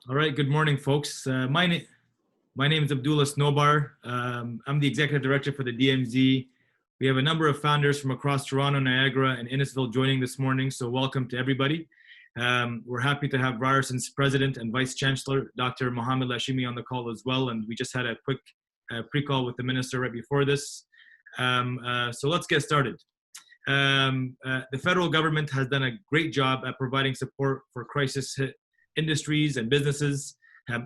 All right, good morning, folks. My name is Abdullah Snowbar. I'm the executive director for the DMZ. We have a number of founders from across Toronto, Niagara, and Innisfil joining this morning, so welcome to everybody. We're happy to have Ryerson's president and vice chancellor, Dr. Mohamed Lashimi, on the call as well, and we just had a quick pre-call with the minister right before this. So let's get started. The federal government has done a great job at providing support for crisis-hit industries and businesses.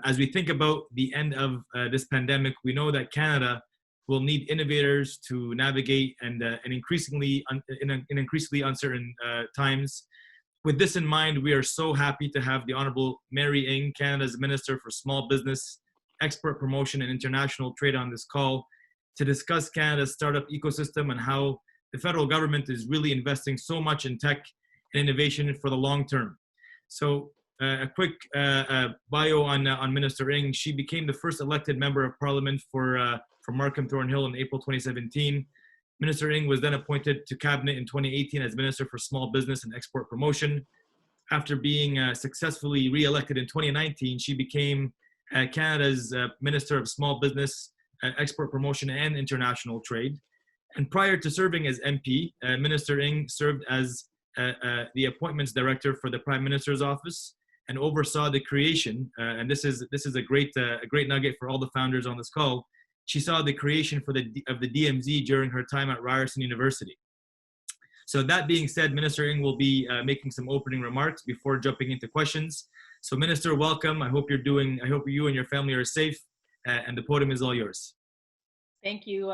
As we think about the end of this pandemic, we know that Canada will need innovators to navigate and increasingly uncertain times. With this in mind, we are so happy to have the Honorable Mary Ng, Canada's Minister for Small Business, Export Promotion and International Trade, on this call to discuss Canada's startup ecosystem and how the federal government is really investing so much in tech and innovation for the long term. So a quick bio on Minister Ng. She became the first elected member of Parliament for Markham Thornhill in April 2017. Minister Ng was then appointed to Cabinet in 2018 as Minister for Small Business and Export Promotion. After being successfully re-elected in 2019, she became Canada's Minister of Small Business, Export Promotion and International Trade. And prior to serving as MP, Minister Ng served as the Appointments Director for the Prime Minister's Office and oversaw the creation, and this is a great nugget for all the founders on this call. She saw the creation of the DMZ during her time at Ryerson University. So that being said, Minister Ng will be making some opening remarks before jumping into questions. So Minister, welcome. I hope you and your family are safe, and the podium is all yours. Thank you.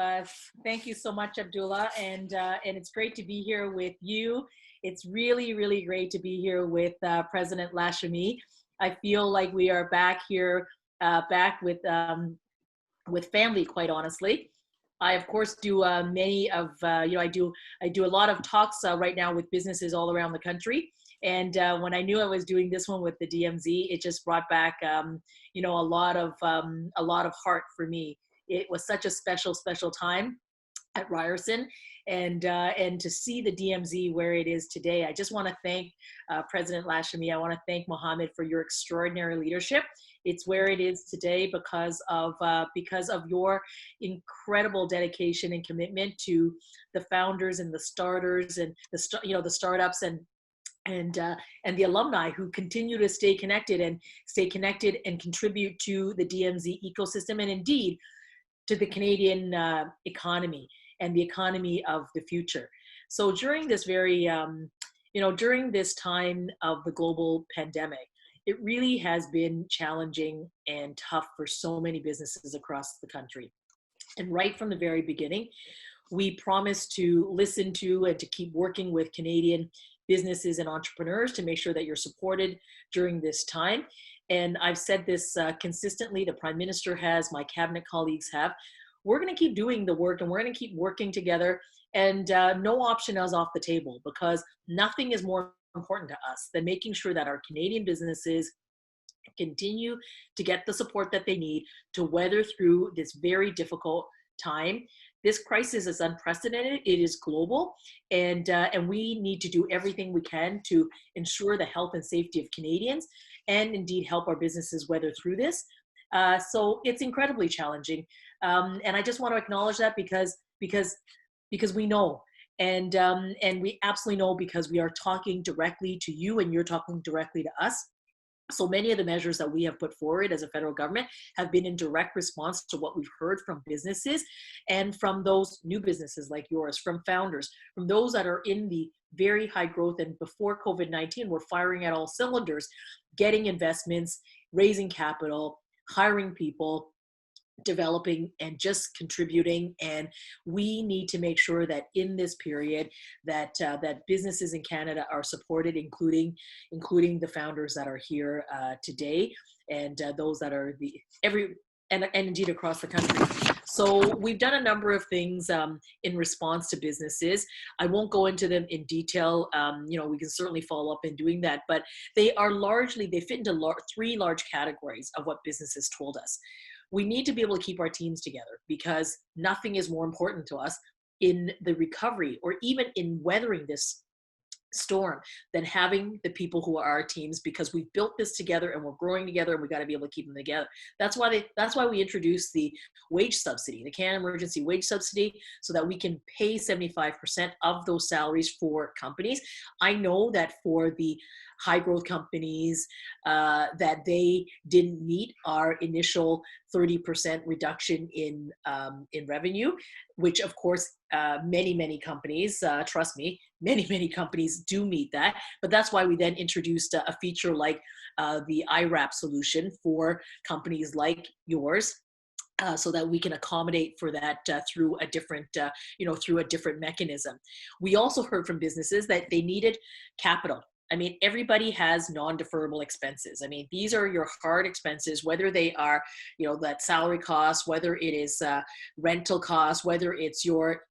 Thank you so much, Abdullah. And it's great to be here with you. It's really, really great to be here with President Lashimi. I feel like we are back here, back with family, quite honestly. I, of course, do many of, I do a lot of talks right now with businesses all around the country. And when I knew I was doing this one with the DMZ, it just brought back, a lot of heart for me. It was such a special time at Ryerson, and to see the DMZ where it is today. I just want to thank President Lashimi. I want to thank Mohamed for your extraordinary leadership. It's where it is today because of your incredible dedication and commitment to the founders and the starters and the startups and the alumni who continue to stay connected and contribute to the DMZ ecosystem and indeed to the Canadian economy and the economy of the future. So during this during this time of the global pandemic, it really has been challenging and tough for so many businesses across the country. And right from the very beginning, we promised to listen to and to keep working with Canadian businesses and entrepreneurs to make sure that you're supported during this time. And I've said this consistently, the Prime Minister has, my cabinet colleagues have. We're going to keep doing the work and we're going to keep working together, and no option is off the table, because nothing is more important to us than making sure that our Canadian businesses continue to get the support that they need to weather through this very difficult time. This crisis is unprecedented. It is global, and we need to do everything we can to ensure the health and safety of Canadians, and indeed help our businesses weather through this. So it's incredibly challenging, and I just want to acknowledge that because we know, and we absolutely know, because we are talking directly to you and you're talking directly to us. So many of the measures that we have put forward as a federal government have been in direct response to what we've heard from businesses, and from those new businesses like yours, from founders, from those that are in the very high growth and before COVID-19 were firing at all cylinders, getting investments, raising capital, hiring people, developing and just contributing. And we need to make sure that in this period that businesses in Canada are supported, including the founders that are here today, and those that are and indeed across the country. So we've done a number of things in response to businesses. I won't go into them in detail. We can certainly follow up in doing that, but they fit into three large categories of what businesses told us. We need to be able to keep our teams together, because nothing is more important to us in the recovery or even in weathering this storm than having the people who are our teams, because we've built this together and we're growing together, and we got to be able to keep them together. That's why we introduced the wage subsidy, the Canada Emergency Wage Subsidy, so that we can pay 75% of those salaries for companies. I know that for the high growth companies that they didn't meet our initial 30% reduction in revenue, which of course many companies, trust me, many companies do meet that. But that's why we then introduced a feature like the IRAP solution for companies like yours, so that we can accommodate for that through a different, through a different mechanism. We also heard from businesses that they needed capital. I mean, everybody has non-deferrable expenses. I mean, these are your hard expenses, whether they are, that salary cost, whether it is rental costs, whether it's your,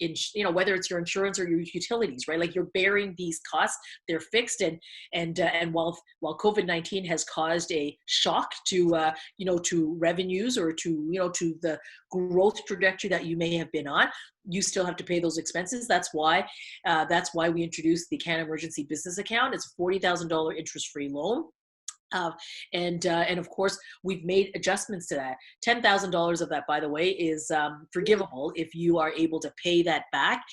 whether it's your insurance or your utilities, right? Like, you're bearing these costs, they're fixed. And while COVID-19 has caused a shock to, to revenues, or to, to the growth trajectory that you may have been on, you still have to pay those expenses. That's why we introduced the Canada Emergency Business Account. It's a $40,000 interest-free loan. And of course, we've made adjustments to that. $10,000 of that, by the way, is forgivable if you are able to pay that back,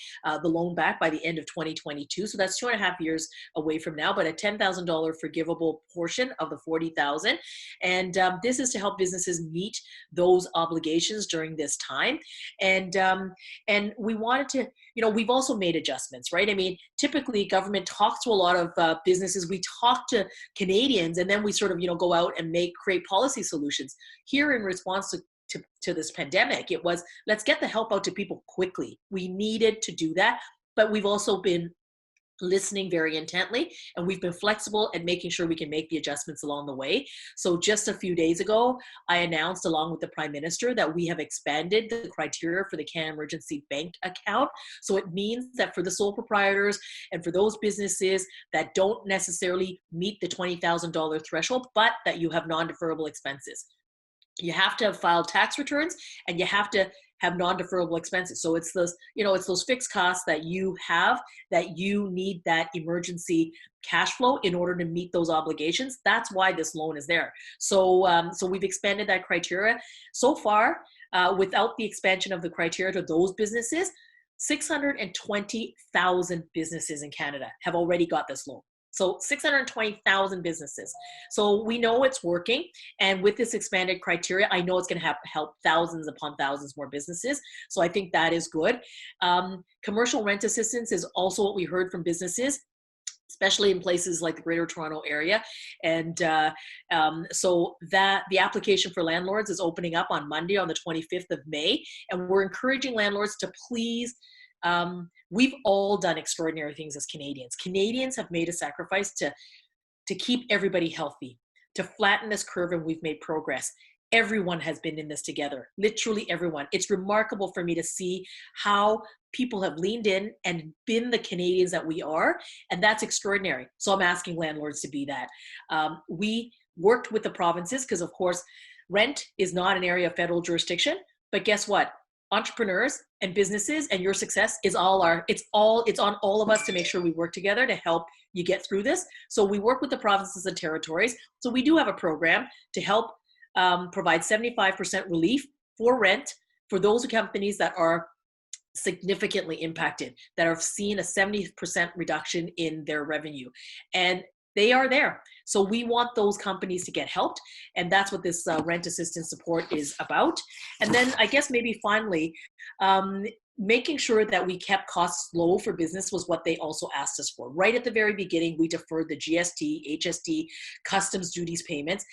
the loan back, by the end of 2022. So that's 2.5 years away from now, but a $10,000 forgivable portion of the $40,000. And this is to help businesses meet those obligations during this time. And we wanted to, we've also made adjustments, right? I mean, typically government talks to a lot of businesses. We talk to Canadians, and then we sort of, go out and create policy solutions. Here, in response to this pandemic, it was, let's get the help out to people quickly. We needed to do that, but we've also been listening very intently, and we've been flexible and making sure we can make the adjustments along the way. So just a few days ago, I announced, along with the Prime Minister, that we have expanded the criteria for the Canada Emergency Bank account. So it means that for the sole proprietors and for those businesses that don't necessarily meet the $20,000 threshold, but that you have non-deferrable expenses, you have to have filed tax returns, and you have to have non-deferrable expenses. So it's those, it's those fixed costs that you have, that you need that emergency cash flow in order to meet those obligations. That's why this loan is there. So we've expanded that criteria. So far, without the expansion of the criteria to those businesses, 620,000 businesses in Canada have already got this loan. So 620,000 businesses. So we know it's working. And with this expanded criteria, I know it's going to help thousands upon thousands more businesses. So I think that is good. Commercial rent assistance is also what we heard from businesses, especially in places like the Greater Toronto Area. And so that the application for landlords is opening up on Monday, on the 25th of May. And we're encouraging landlords to please, we've all done extraordinary things as Canadians. Canadians have made a sacrifice to keep everybody healthy, to flatten this curve, and we've made progress. Everyone has been in this together, literally everyone. It's remarkable for me to see how people have leaned in and been the Canadians that we are, and that's extraordinary. So I'm asking landlords to be that. We worked with the provinces because, of course, rent is not an area of federal jurisdiction, but guess what? Entrepreneurs and businesses and your success is it's on all of us to make sure we work together to help you get through this. So we work with the provinces and territories. So we do have a program to help provide 75% relief for rent for those companies that are significantly impacted, that have seen a 70% reduction in their revenue. And they are there. So we want those companies to get helped. And that's what this rent assistance support is about. And then I guess maybe finally, making sure that we kept costs low for business was what they also asked us for. Right at the very beginning, we deferred the GST, HST, customs duties payments.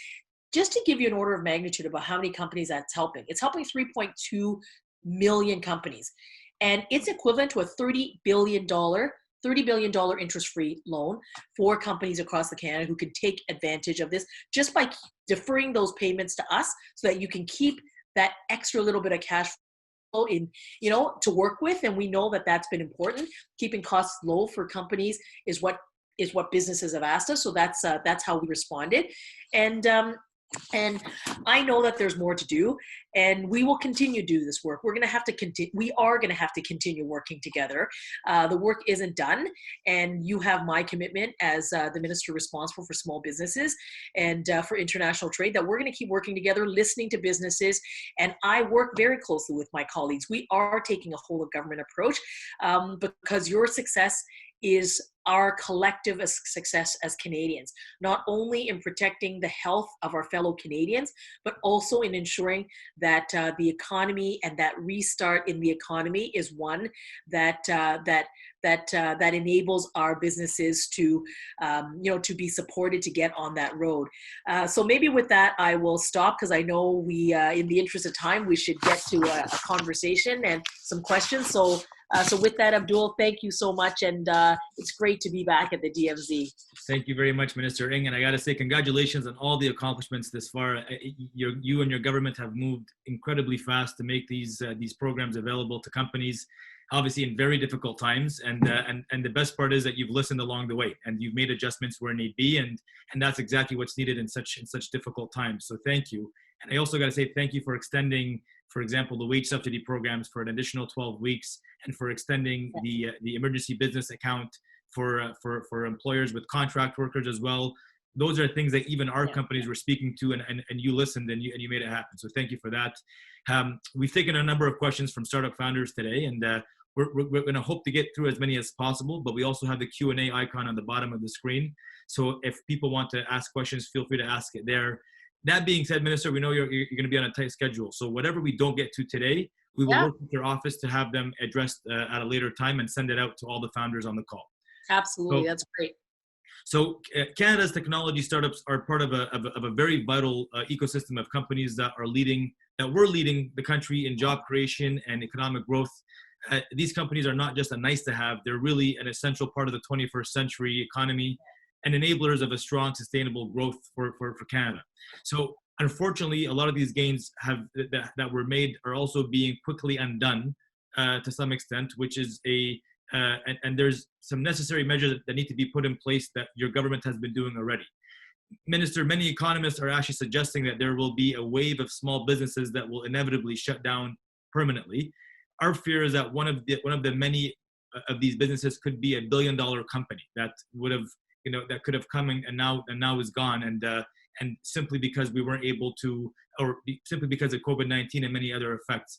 Just to give you an order of magnitude about how many companies that's helping. It's helping 3.2 million companies. And it's equivalent to a $30 billion interest-free loan for companies across the Canada who can take advantage of this just by deferring those payments to us, so that you can keep that extra little bit of cash flow in, to work with. And we know that that's been important. Keeping costs low for companies is what businesses have asked us. So that's how we responded. And And I know that there's more to do, and we will continue to do this work. We're going to have to continue. We are going to have to continue working together. The work isn't done, and you have my commitment as the minister responsible for small businesses and for international trade that we're going to keep working together, listening to businesses. And I work very closely with my colleagues. We are taking a whole of government approach because your success is our collective success as Canadians, not only in protecting the health of our fellow Canadians, but also in ensuring that the economy and that restart in the economy is one that that enables our businesses to, to be supported to get on that road. So maybe with that, I will stop because I know we, in the interest of time, we should get to a conversation and some questions. So with that, Abdul, thank you so much. And it's great to be back at the DMZ. Thank you very much, Minister Ng. And I got to say congratulations on all the accomplishments this far. You and your government have moved incredibly fast to make these programs available to companies, obviously in very difficult times. And the best part is that you've listened along the way and you've made adjustments where need be. And that's exactly what's needed in such difficult times. So thank you. And I also got to say thank you for extending, for example, the wage subsidy programs for an additional 12 weeks and for extending the emergency business account for employers with contract workers as well. Those are things that even our companies were speaking to, and you listened and you made it happen. So thank you for that. We've taken a number of questions from startup founders today, and we're going to hope to get through as many as possible, but we also have the Q&A icon on the bottom of the screen. So if people want to ask questions, feel free to ask it there. That being said, Minister, we know you're going to be on a tight schedule. So whatever we don't get to today, we will work with your office to have them addressed at a later time and send it out to all the founders on the call. Absolutely, that's great. So Canada's technology startups are part of a very vital ecosystem of companies that were leading the country in job creation and economic growth. These companies are not just a nice to have, they're really an essential part of the 21st century economy and enablers of a strong, sustainable growth for Canada. So unfortunately, a lot of these gains that were made are also being quickly undone to some extent, which is and there's some necessary measures that need to be put in place that your government has been doing already. Minister, many economists are actually suggesting that there will be a wave of small businesses that will inevitably shut down permanently. Our fear is that one of the many of these businesses could be $1 billion company that would have, that could have come and now is gone, and simply because we weren't able to, or simply because of COVID-19 and many other effects.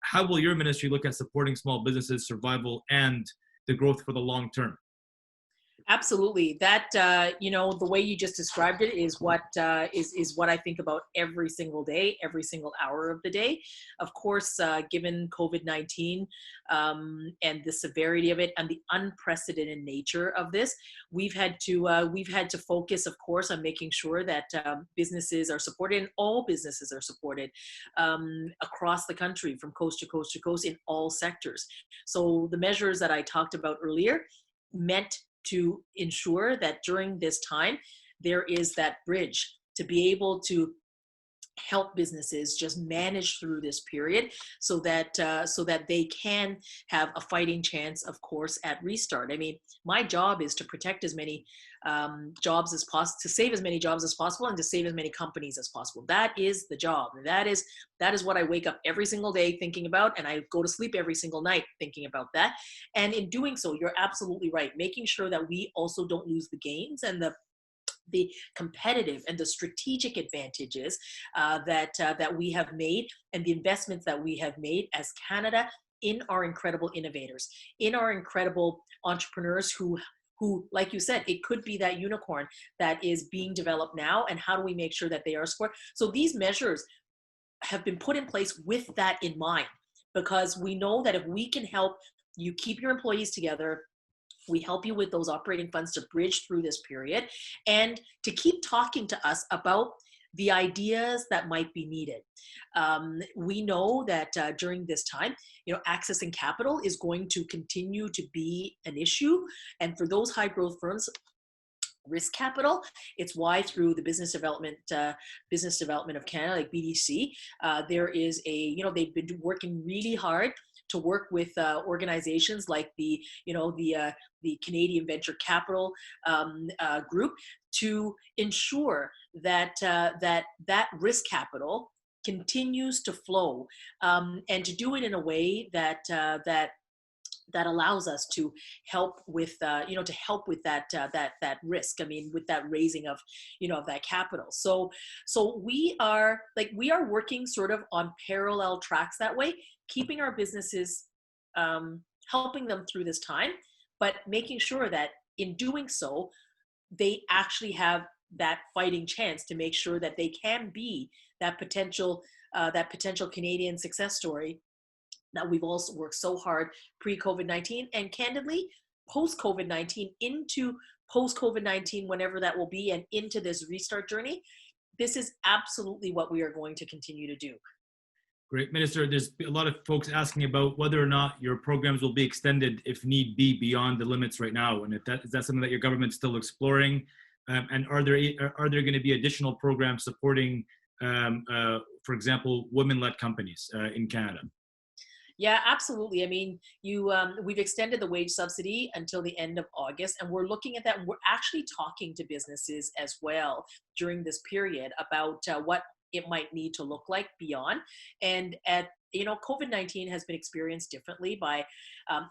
How will your ministry look at supporting small businesses' survival and the growth for the long term? Absolutely. That, the way you just described it is what I think about every single day, every single hour of the day. Of course, given COVID-19 and the severity of it and the unprecedented nature of this, we've had to focus, of course, on making sure that businesses are supported and all businesses are supported across the country, from coast to coast to coast, in all sectors. So the measures that I talked about earlier meant to ensure that during this time, there is that bridge to be able to help businesses just manage through this period so that they can have a fighting chance, of course, at restart. I mean, my job is to protect as many jobs as possible, to save as many jobs as possible, and to save as many companies as possible. That is the job. That is what I wake up every single day thinking about, and I go to sleep every single night thinking about that. And in doing so, you're absolutely right, making sure that we also don't lose the gains and the competitive and the strategic advantages that we have made, and the investments that we have made as Canada in our incredible innovators, in our incredible entrepreneurs who, like you said, it could be that unicorn that is being developed now, and how do we make sure that they are supported? So these measures have been put in place with that in mind, because we know that if we can help you keep your employees together, we help you with those operating funds to bridge through this period and to keep talking to us about the ideas that might be needed. We know that during this time, accessing capital is going to continue to be an issue. And for those high growth firms, risk capital, it's why through the Business Development of Canada, like BDC, there is they've been working really hard to work with organizations like the Canadian Venture Capital Group to ensure that risk capital continues to flow, and to do it in a way that allows us to help with to help with that risk. I mean, with that raising of of that capital. So we are working sort of on parallel tracks that way, keeping our businesses, helping them through this time, but making sure that in doing so, they actually have that fighting chance to make sure that they can be that potential Canadian success story that we've also worked so hard pre-COVID-19, and candidly post-COVID-19, into post-COVID-19, whenever that will be, and into this restart journey. This is absolutely what we are going to continue to do. Great. Minister, there's a lot of folks asking about whether or not your programs will be extended if need be beyond the limits right now, and is that something that your government's still exploring? And are there going to be additional programs supporting, for example, women-led companies in Canada? Yeah, absolutely. I mean, we've extended the wage subsidy until the end of August, and we're looking at that. And we're actually talking to businesses as well during this period about what it might need to look like beyond. And COVID-19 has been experienced differently by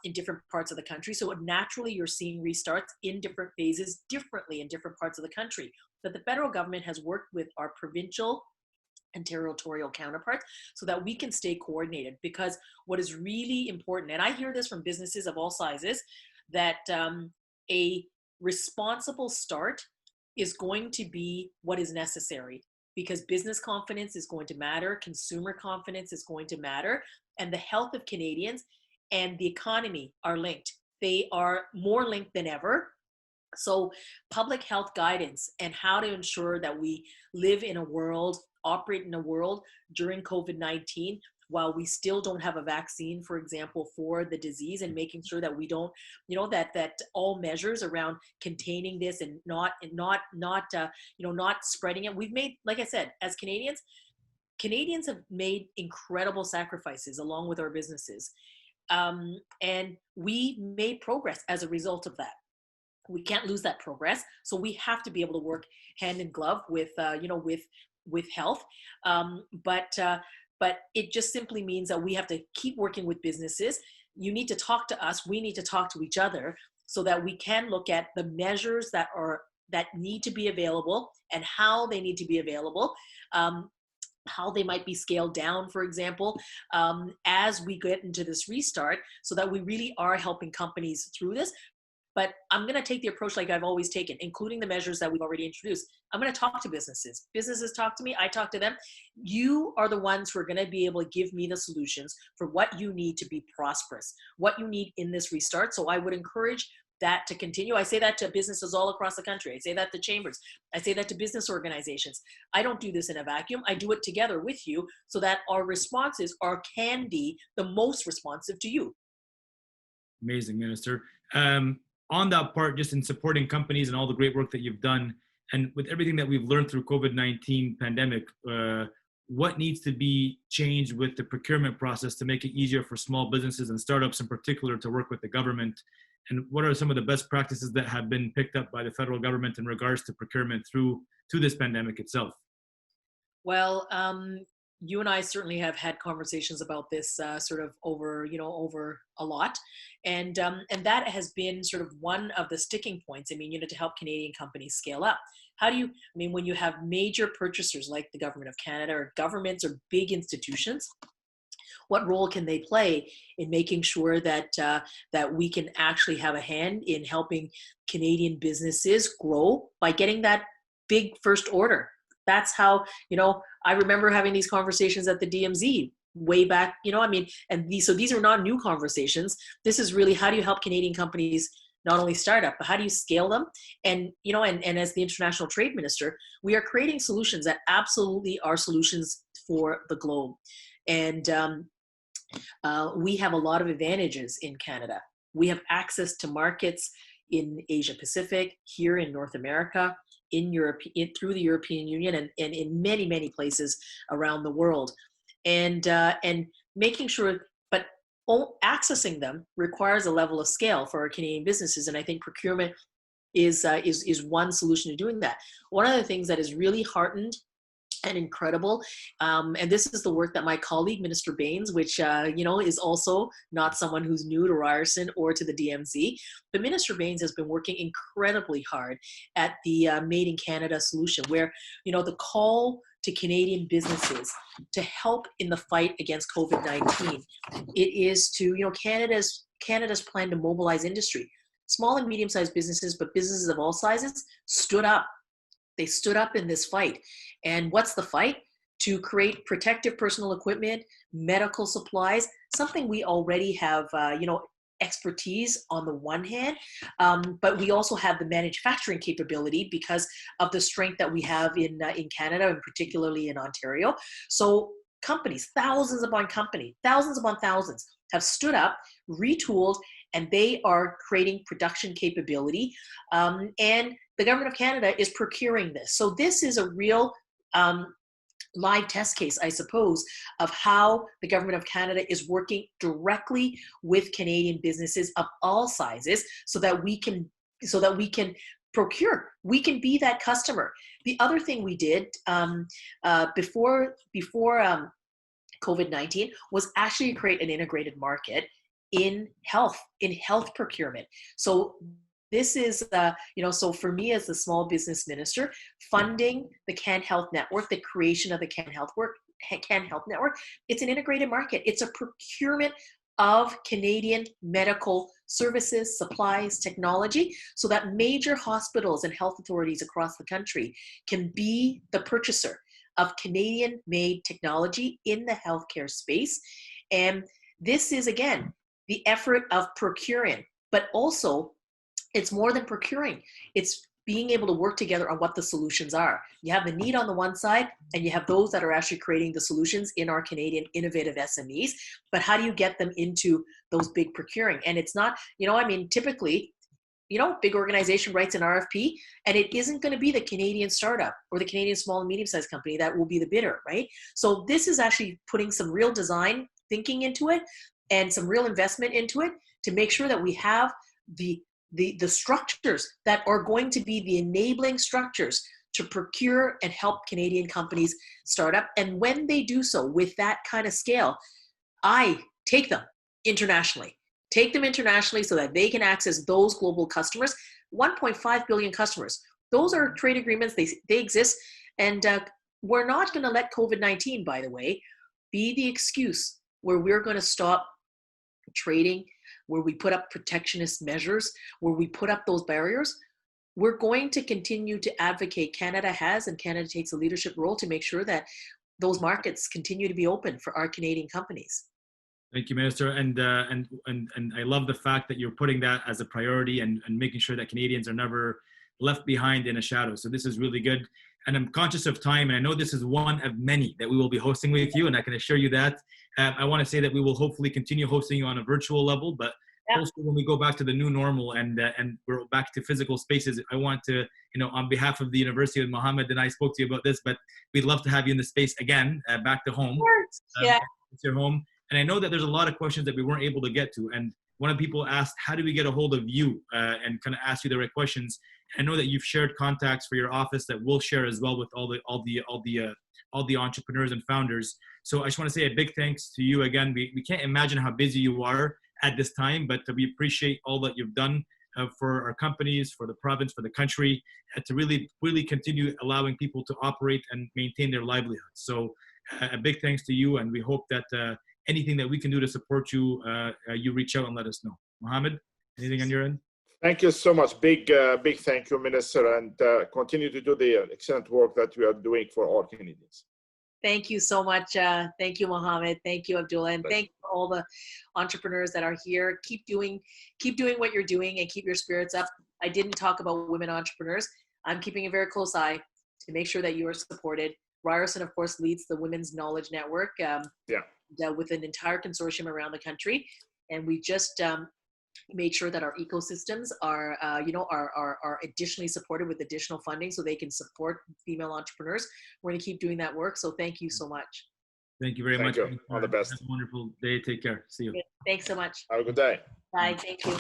in different parts of the country. So naturally, you're seeing restarts in different phases differently in different parts of the country. But the federal government has worked with our provincial and territorial counterparts so that we can stay coordinated, because what is really important, and I hear this from businesses of all sizes, that a responsible start is going to be what is necessary, because business confidence is going to matter, consumer confidence is going to matter, and the health of Canadians and the economy are linked. They are more linked than ever. So public health guidance and how to ensure that we live in a world, operate in a world during COVID-19 while we still don't have a vaccine, for example, for the disease, and making sure that we don't, that all measures around containing this and not spreading it. We've made, like I said, as Canadians have made incredible sacrifices along with our businesses. And we made progress as a result of that. We can't lose that progress. So we have to be able to work hand in glove with health. But it just simply means that we have to keep working with businesses. You need to talk to us. We need to talk to each other so that we can look at the measures that need to be available and how they need to be available. How they might be scaled down, for example, as we get into this restart, so that we really are helping companies through this. But I'm going to take the approach like I've always taken, including the measures that we've already introduced. I'm going to talk to businesses. Businesses talk to me. I talk to them. You are the ones who are going to be able to give me the solutions for what you need to be prosperous, what you need in this restart. So I would encourage that to continue. I say that to businesses all across the country. I say that to chambers. I say that to business organizations. I don't do this in a vacuum. I do it together with you so that our responses can be the most responsive to you. Amazing, Minister. On that part, just in supporting companies and all the great work that you've done, and with everything that we've learned through COVID-19 pandemic, what needs to be changed with the procurement process to make it easier for small businesses and startups in particular to work with the government? And what are some of the best practices that have been picked up by the federal government in regards to procurement through this pandemic itself? Well, you and I certainly have had conversations about this sort of over a lot. And that has been sort of one of the sticking points. I mean, to help Canadian companies scale up. When you have major purchasers like the Government of Canada or governments or big institutions, what role can they play in making sure that we can actually have a hand in helping Canadian businesses grow by getting that big first order? That's how, I remember having these conversations at the DMZ way back, and these are not new conversations. This is really, how do you help Canadian companies not only start up, but how do you scale them? And, and as the International Trade Minister, we are creating solutions that absolutely are solutions for the globe. And we have a lot of advantages in Canada. We have access to markets in Asia Pacific, here in North America, in Europe, through the European Union, and in many, many places around the world. And making sure, but accessing them requires a level of scale for our Canadian businesses. And I think procurement is one solution to doing that. One of the things that is really heartened and incredible. And this is the work that my colleague, Minister Baines, which, is also not someone who's new to Ryerson or to the DMZ, but Minister Baines has been working incredibly hard at the Made in Canada solution, where, the call to Canadian businesses to help in the fight against COVID-19. It is to, Canada's plan to mobilize industry. Small and medium-sized businesses, but businesses of all sizes, stood up. They stood up in this fight. And what's the fight? To create protective personal equipment, medical supplies, something we already have, expertise on the one hand, but we also have the manufacturing capability because of the strength that we have in Canada, and particularly in Ontario. So companies, thousands upon thousands have stood up, retooled, and they are creating production capability. And the Government of Canada is procuring this. So this is a real live test case, I suppose, of how the Government of Canada is working directly with Canadian businesses of all sizes so that we can procure. We can be that customer. The other thing we did before COVID-19 was actually create an integrated market in health procurement. So this is, so for me as the small business minister, funding the Can Health Network, the creation of the Can Health Network, it's an integrated market. It's a procurement of Canadian medical services, supplies, technology, so that major hospitals and health authorities across the country can be the purchaser of Canadian-made technology in the healthcare space. And this is, again, the effort of procuring, but also it's more than procuring. It's being able to work together on what the solutions are. You have the need on the one side, and you have those that are actually creating the solutions in our Canadian innovative SMEs. But how do you get them into those big procuring? And it's not, typically, big organization writes an RFP, and it isn't going to be the Canadian startup or the Canadian small and medium-sized company that will be the bidder, right? So this is actually putting some real design thinking into it and some real investment into it to make sure that we have the structures that are going to be the enabling structures to procure and help Canadian companies start up. And when they do so with that kind of scale, I take them internationally so that they can access those global customers, 1.5 billion customers. Those are trade agreements, they exist. And we're not going to let COVID-19, by the way, be the excuse where we're going to stop trading, where we put up protectionist measures, where we put up those barriers. We're going to continue to advocate. Canada takes a leadership role to make sure that those markets continue to be open for our Canadian companies. Thank you, Minister. And I love the fact that you're putting that as a priority and making sure that Canadians are never left behind in a shadow. So this is really good. And I'm conscious of time, and I know this is one of many that we will be hosting with you, and I can assure you that. I want to say that we will hopefully continue hosting you on a virtual level, but also when we go back to the new normal and we're back to physical spaces, I want to, on behalf of the University of Mohammed, and I spoke to you about this, but we'd love to have you in the space again, back to home. It's your home. And I know that there's a lot of questions that we weren't able to get to. And one of the people asked, how do we get a hold of you, and kind of ask you the right questions. I know that you've shared contacts for your office that we'll share as well with all the entrepreneurs and founders. So I just want to say a big thanks to you again. We can't imagine how busy you are at this time, but we appreciate all that you've done for our companies, for the province, for the country, to really continue allowing people to operate and maintain their livelihoods. So a big thanks to you, and we hope that anything that we can do to support you, you reach out and let us know. Mohammed, anything on your end? Thank you so much. Big thank you, Minister, and continue to do the excellent work that you are doing for all Canadians. Thank you so much. Thank you, Mohammed. Thank you, Abdullah. And thank you for all the entrepreneurs that are here. Keep doing what you're doing and keep your spirits up. I didn't talk about women entrepreneurs. I'm keeping a very close eye to make sure that you are supported. Ryerson, of course, leads the Women's Knowledge Network with an entire consortium around the country. And we just made sure that our ecosystems are additionally supported with additional funding so they can support female entrepreneurs. We're going to keep doing that work. So thank you so much. Thank you very much. You. All the best. Have a wonderful day. Take care. See you. Thanks so much. Have a good day. Bye. Thank you.